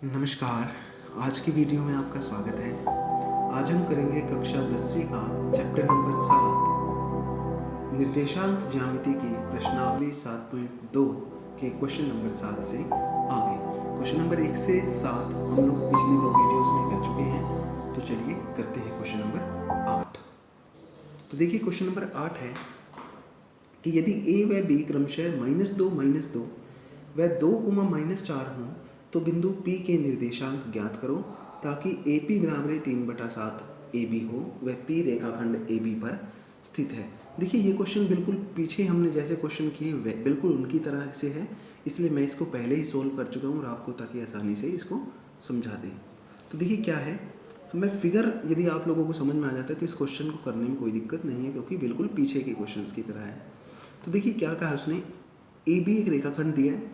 नमस्कार। आज की वीडियो में आपका स्वागत है। आज हम करेंगे कक्षा 10वीं का चैप्टर नंबर 7 निर्देशांक ज्यामिति की प्रश्नावली 7.2 के क्वेश्चन नंबर 7 से आगे। क्वेश्चन नंबर 1 से 7 हम लोग पिछली 2 वीडियोस में कर चुके हैं। तो चलिए करते हैं क्वेश्चन नंबर 8। तो देखिए क्वेश्चन नंबर 8 है कि यदि a व b क्रमशः -2 -2 व 2, -4 हों तो बिंदु P के निर्देशांक ज्ञात करो ताकि AP बराबर 3/7 AB हो व P रेखाखंड AB पर स्थित है। देखिए ये क्वेश्चन बिल्कुल पीछे हमने जैसे क्वेश्चन किए बिल्कुल उनकी तरह से है, इसलिए मैं इसको पहले ही सोल्व कर चुका हूँ और आपको ताकि आसानी से इसको समझा दें। तो देखिए क्या है, मैं फिगर यदि आप लोगों को समझ में आ जाता है तो इस क्वेश्चन को करने में कोई दिक्कत नहीं है, क्योंकि बिल्कुल पीछे के क्वेश्चन की तरह है। तो देखिए क्या कहा उसने, AB एक रेखाखंड दिया है,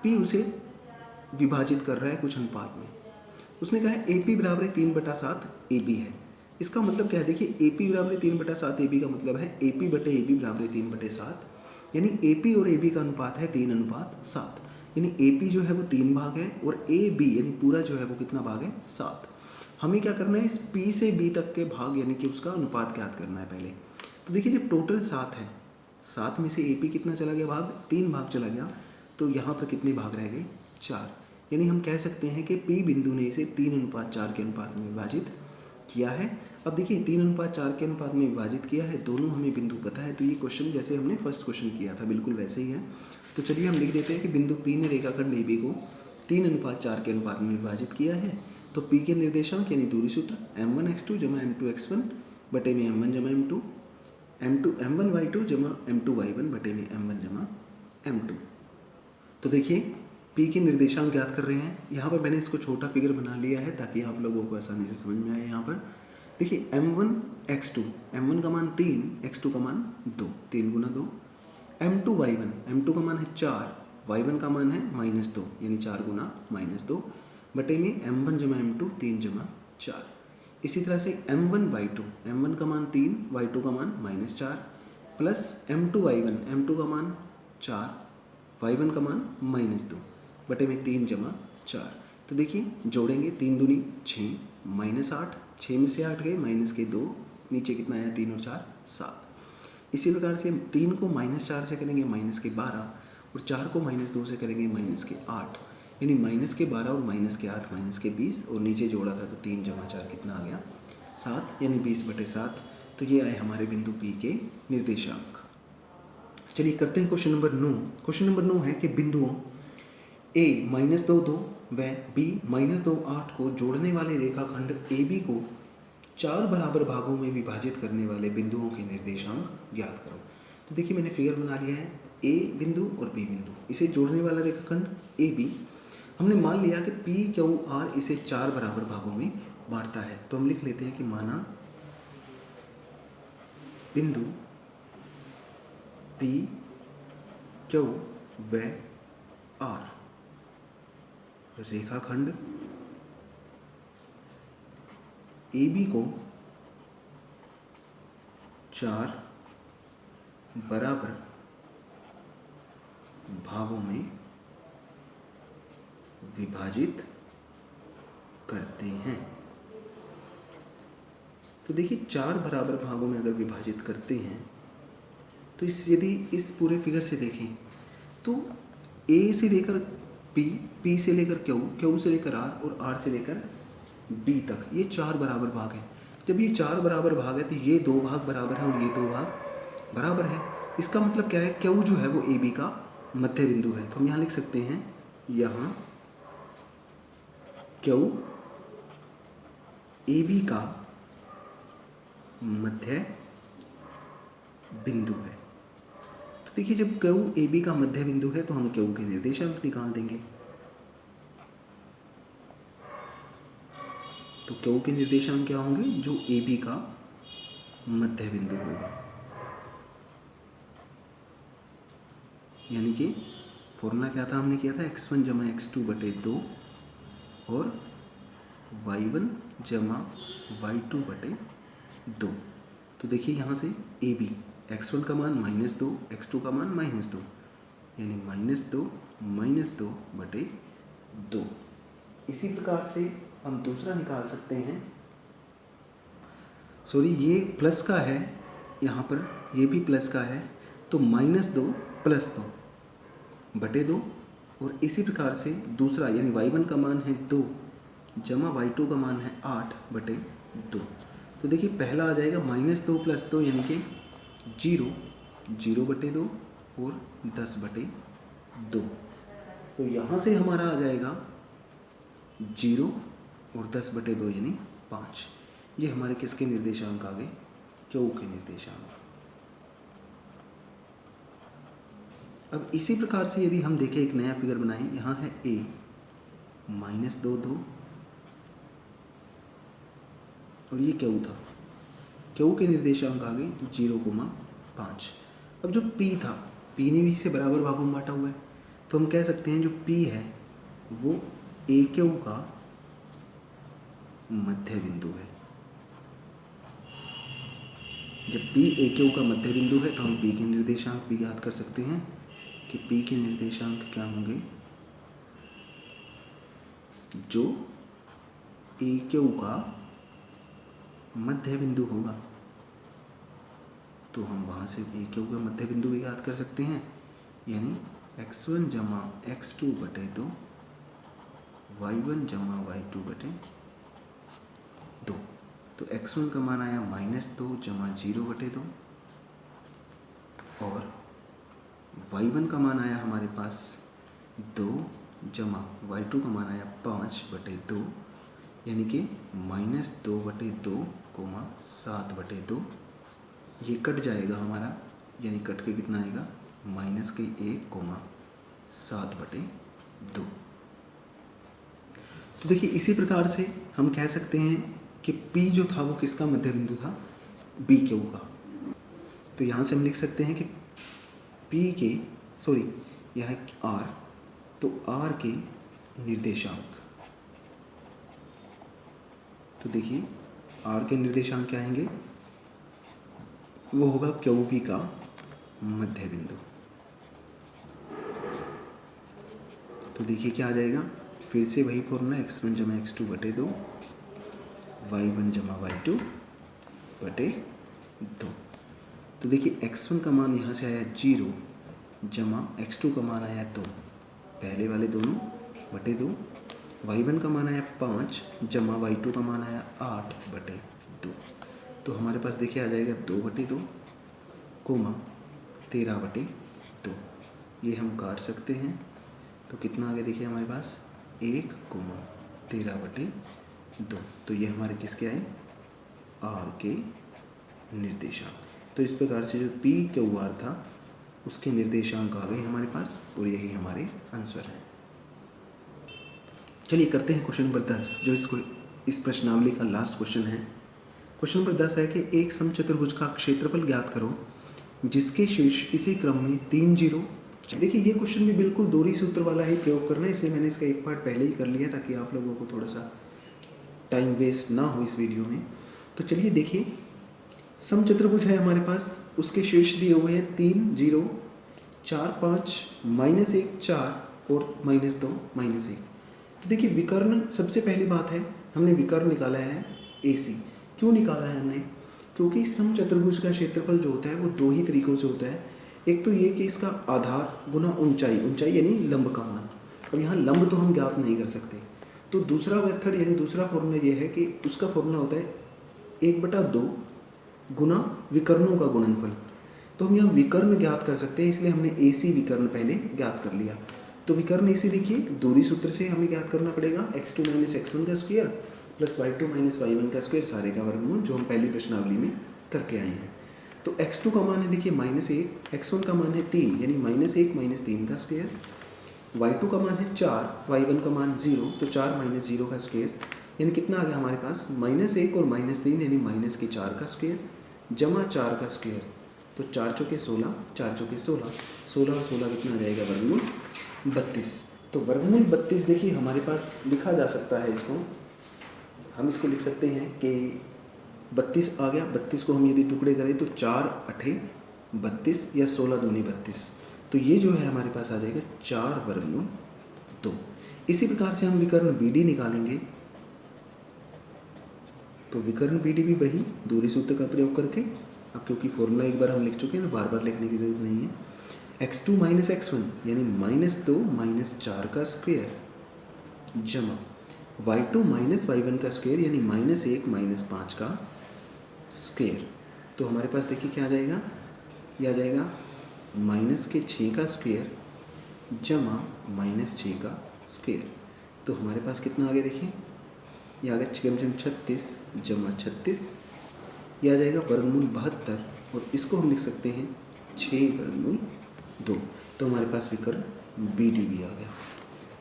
P उसे विभाजित कर रहा है कुछ अनुपात में। उसने कहा है AP बराबर 3/7 AB है। इसका मतलब क्या है, देखिए AP बराबर 3/7 AB का मतलब है AP बटे AB बराबर 3/7, यानी AP और AB का अनुपात है 3:7, यानी AP जो है वो 3 भाग है और AB यानी पूरा जो है वो कितना भाग है, 7। हमें क्या करना है, इस P से B तक के भाग यानी कि उसका अनुपात ज्ञात करना है पहले। तो देखिए जब टोटल 7 है, 7 में से AP कितना चला गया भाग, 3 भाग चला गया, तो यहाँ पर कितने भाग रह गए, 4। यानी हम कह सकते हैं कि P बिंदु ने इसे 3:4 के अनुपात में विभाजित किया है। अब देखिए 3:4 के अनुपात में विभाजित किया है, दोनों हमें बिंदु पता है, तो ये क्वेश्चन जैसे हमने फर्स्ट क्वेश्चन किया था बिल्कुल वैसे ही है। तो चलिए हम लिख देते हैं कि बिंदु P ने रेखाखंड AB को 3:4 के अनुपात में विभाजित किया है। तो P के निर्देशांक यानी दूरी सूत्र m1x2 m2x1 बटे में m1 m2, m1y2 m2y1 बटे में m1 m2। तो देखिए P के निर्देशांक ज्ञात कर रहे हैं। यहाँ पर मैंने इसको छोटा फिगर बना लिया है ताकि आप लोगों को आसानी से समझ में आए। यहाँ पर देखिए m1x2, m1 का मान 3, x2 का मान 2, 3 गुना 2, m2y1, m2 का मान है 4, y1 का मान है -2 यानी 4 गुना -2 बटे में m1 जमा m2 3 जमा 4। इसी तरह से m1y2, m1 का मान 3, y2 का मान -4 प्लस m2y1, m2 का मान 4, y1 का मान -2 बटे में 3 जमा 4। तो देखिए जोड़ेंगे 3 दूनी 6, -8, 6 में से 8 गए, माइनस के 2, नीचे कितना आया 3 और 4 7। इसी प्रकार से 3 को -4 से करेंगे -12 और 4 को -2 से करेंगे -8, यानी -12 और -8 -20 और नीचे जोड़ा था तो 3 जमा 4 कितना आ गया 7, यानी 20/7। तो ये आए हमारे बिंदु P के निर्देशांक। चलिए करते हैं क्वेश्चन नंबर 9। क्वेश्चन नंबर 9 है कि बिंदुओं A -2 2 व B -2 8 को जोड़ने वाले रेखाखंड AB को 4 बराबर भागों में विभाजित करने वाले बिंदुओं के निर्देशांक ज्ञात करो। तो देखिए मैंने फिगर बना लिया है, A बिंदु और B बिंदु, इसे जोड़ने वाला रेखाखंड AB। हमने मान लिया कि PQR इसे 4 बराबर भागों में बांटता है। तो हम लिख लेते हैं कि माना बिंदु P Q व R रेखाखंड AB को 4 बराबर भागों में विभाजित करते हैं। तो देखिए 4 बराबर भागों में अगर विभाजित करते हैं तो यदि इस पूरे फिगर से देखें तो A से लेकर P, P से लेकर Q, Q से लेकर R और R से लेकर B तक ये 4 बराबर भाग हैं। जब ये 4 बराबर भाग है तो ये 2 भाग बराबर है और ये 2 भाग बराबर है। इसका मतलब क्या है, Q जो है वो AB का मध्य बिंदु है। तो हम यहाँ लिख सकते हैं, यहाँ Q AB का मध्य बिंदु है। तो देखिए जब Q AB का मध्य बिंदु है तो हम Q के निर्देशांक निकाल देंगे। तो Q के निर्देशांक क्या होंगे, जो AB का मध्य बिंदु होगा, यानी कि फॉर्मूला क्या था, हमने किया था x1 जमा x2 बटे 2 और y1 जमा y2 बटे 2। तो देखिए यहाँ से AB x1 का मान -2, x2 का मान -2, यानी -2 बटे 2 इसी प्रकार से हम दूसरा निकाल सकते हैं। सॉरी, ये प्लस का है, यहाँ पर ये भी प्लस का है, तो -2 + 2 बटे 2। और इसी प्रकार से दूसरा यानी y1 का मान है 2 जमा y2 का मान है 8 बटे 2। तो देखिए पहला आ जाएगा -2 + 2 यानी कि 0, 0 बटे 2 और 10 बटे 2। तो यहाँ से हमारा आ जाएगा 0 और 10 बटे 2 यानी 5। ये हमारे किसके निर्देशांक आ गए? क्यू के निर्देशांक। अब इसी प्रकार से यदि हम देखें, एक नया फिगर बनाएं, यहाँ है a -2 2 और ये क्यू था। क्यू के निर्देशांक आ गए 0,5। अब जो p था, p ने भी इसे बराबर भागों में बांटा हुआ है, तो हम कह सकते हैं जो p है वो a क्यू का मध्य बिंदु है। जब p a क्यू का मध्य बिंदु है तो हम p के निर्देशांक भी याद कर सकते हैं कि p के निर्देशांक क्या होंगे, जो a क्यू का मध्य बिंदु होगा। तो हम वहाँ से a क्यू का मध्य बिंदु भी याद कर सकते हैं, यानी x1 जमा x2 बटे 2, y1 जमा y2 बटे 2। तो x1 का मान आया -2 जमा 0 बटे 2 और y1 का मान आया हमारे पास 2 जमा y2 का मान आया 5 बटे 2, यानी कि -2 बटे 2, 7 बटे 2। ये कट जाएगा हमारा, यानी कट के कितना आएगा -1, 7 बटे 2। तो देखिए इसी प्रकार से हम कह सकते हैं कि P जो था वो किसका मध्य बिंदु था? B क्यू का। तो यहाँ से हम लिख सकते हैं कि P के, सॉरी यह है R, तो R के निर्देशांक, तो देखिए R के निर्देशांक क्या आएंगे? वो होगा क्यू पी का मध्य बिंदु। तो देखिए क्या आ जाएगा, फिर से वही फॉर्मूला x1 जमा x2 बटे 2, y1 जमा y2 बटे 2। तो देखिए x1 का मान यहाँ से आया 0 जमा x2 का मान आया 2, पहले वाले दोनों बटे 2, y1 का मान आया 5 जमा y2 का मान आया 8 बटे 2। तो हमारे पास देखिए आ जाएगा 2 बटे 2, 13 बटे 2। ये हम काट सकते हैं, तो कितना आ गया देखिए हमारे पास 1, 13 बटे 2। तो ये हमारे किसके आए? R के निर्देशांक। तो इस प्रकार से जो P क्यू R था उसके निर्देशांक आ गए हमारे पास, और यही हमारे आंसर है। चलिए करते हैं क्वेश्चन नंबर 10, जो इस प्रश्नावली का लास्ट क्वेश्चन है। क्वेश्चन नंबर 10 है कि एक समचतुर्भुज का क्षेत्रफल ज्ञात करो जिसके शीर्ष इसी क्रम में 3 जीरो। देखिए ये क्वेश्चन भी बिल्कुल दोहरी सूत्र वाला ही प्रयोग करना है, इसलिए मैंने इसका एक पार्ट पहले ही कर लिया ताकि आप लोगों को थोड़ा सा टाइम वेस्ट ना हो इस वीडियो में। तो चलिए देखिए, समचतुर्भुज है हमारे पास, उसके शीर्ष दिए हुए हैं 3 0 4 5 -1 4 और -2 -1। तो देखिए विकर्ण, सबसे पहली बात है हमने विकर्ण निकाला है AC। क्यों निकाला है हमने? क्योंकि समचतुर्भुज का क्षेत्रफल जो होता है वो दो ही तरीकों से होता है। एक तो ये कि इसका आधार गुना ऊंचाई, ऊंचाई यानी लंब का मान। अब यहाँ लंब तो हम ज्ञात नहीं कर सकते, तो दूसरा मेथड यानी दूसरा फॉर्मूला ये है कि उसका फॉर्मूला होता है 1/2 गुना विकर्णों का गुणनफल। तो हम यहाँ विकर्ण ज्ञात कर सकते हैं, इसलिए हमने AC विकर्ण पहले ज्ञात कर लिया। तो विकर्ण AC देखिए दूरी सूत्र से हमें ज्ञात करना पड़ेगा, x2 - x1 का स्क्वायर प्लस y2 - y1 का स्क्वायर, सारे का वर्गमूल, जो हम पहली प्रश्नावली में करके आए हैं। तो x2 का मान है देखिए -1, x1 का मान है 3 यानी -1 - 3 का स्क्वायर, y2 का मान है 4, y1 का मान 0, तो 4 - 0 का स्क्वायर, यानी कितना आ गया हमारे पास -1 और -3 यानी -4 का स्क्वायर जमा 4 का स्क्वायर। तो 4 चौके 16, 4 चौके 16, 16 और 16 कितना आ जाएगा वर्गमूल 32। तो वर्गमूल 32 देखिए हमारे पास लिखा जा सकता है, इसको हम इसको लिख सकते हैं कि 32 आ गया। 32 को हम यदि टुकड़े करें तो 4 8 32 या 16 दूनी 32, तो ये जो है हमारे पास आ जाएगा 4 वर्गमूल 2। इसी प्रकार से हम विकर्ण BD निकालेंगे। तो विकर्ण BD भी वही दूरी सूत्र का प्रयोग करके, अब क्योंकि फॉर्मूला एक बार हम लिख चुके हैं तो बार बार लिखने की जरूरत नहीं है। x2 माइनस x1 यानी -2 माइनस 4 का स्क्वायर जमा y2 माइनस y1 का स्क्वायर यानी -1 माइनस 5 का स्क्वायर। तो हमारे पास देखिए क्या आ जाएगा, ये आ जाएगा -6 का स्क्वायर जमा -6 का स्क्वायर। तो हमारे पास कितना आ गया, देखिए ये आ गया 36 जमा 36, ये आ जाएगा वर्गमूल 72 और इसको हम लिख सकते हैं 6 वर्गमूल 2। तो हमारे पास विकर्ण BD भी आ गया।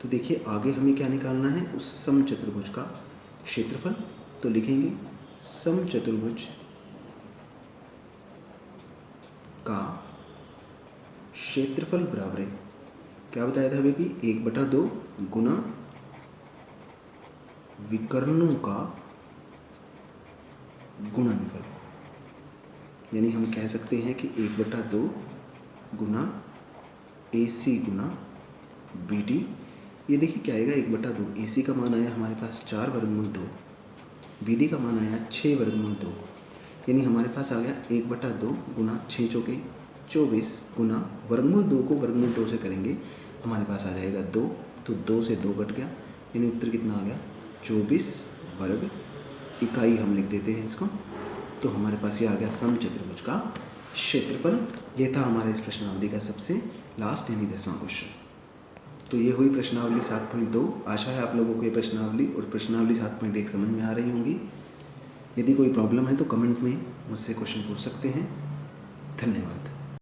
तो देखिए आगे हमें क्या निकालना है, उस समचतुर्भुज का क्षेत्रफल। तो लिखेंगे समचतुर्भुज का क्षेत्रफल बराबर है, क्या बताया था अभी भी, 1/2 गुना विकर्णों का गुणनफल। यानी हम कह सकते हैं कि 1/2 गुना AC गुना BD। ये देखिए क्या आएगा, 1/2 AC का मान आया हमारे पास 4 वर्गमूल 2, BD का मान आया 6 वर्गमूल 2, यानी हमारे पास आ गया 1/2 गुना 6 चौके 24 गुना वर्गमूल 2 को वर्गमूल 2 से करेंगे हमारे पास आ जाएगा 2। तो 2 से 2 कट गया, यानी उत्तर कितना आ गया 24 वर्ग इकाई हम लिख देते हैं इसको। तो हमारे पास ये आ गया समचतुर्भुज का क्षेत्रफल। ये था हमारे इस प्रश्नावली का सबसे लास्ट यानी 10वां क्वेश्चन। तो ये हुई प्रश्नावली 7.2। आशा है आप लोगों को ये प्रश्नावली और प्रश्नावली 7.1 समझ में आ रही होंगी। यदि कोई प्रॉब्लम है तो कमेंट में मुझसे क्वेश्चन पूछ सकते हैं। धन्यवाद।